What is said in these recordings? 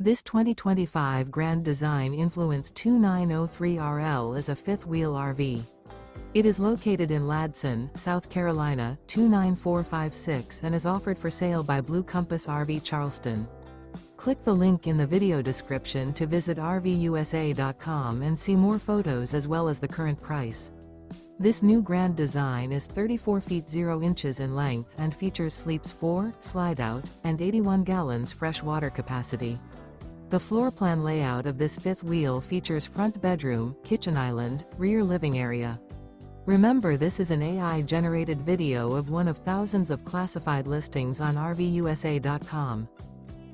This 2025 Grand Design Influence 2903RL is a fifth-wheel RV. It is located in Ladson, South Carolina, 29456 and is offered for sale by Blue Compass RV Charleston. Click the link in the video description to visit RVUSA.com and see more photos as well as the current price. This new Grand Design is 34 feet 0 inches in length and features sleeps 4, Slideout, and 81 gallons fresh water capacity. The floor plan layout of this fifth wheel features front bedroom, kitchen island, rear living area. Remember, this is an AI-generated video of one of thousands of classified listings on RVUSA.com.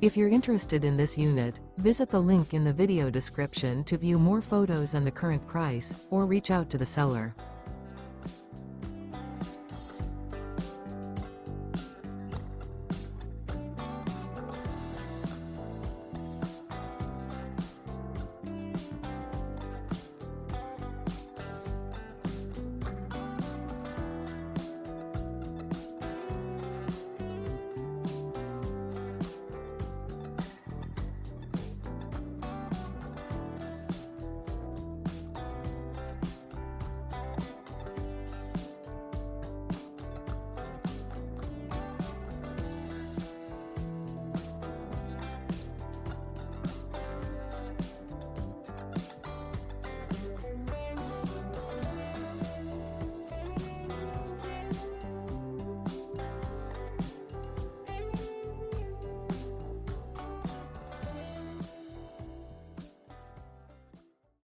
If you're interested in this unit, visit the link in the video description to view more photos and the current price, or reach out to the seller.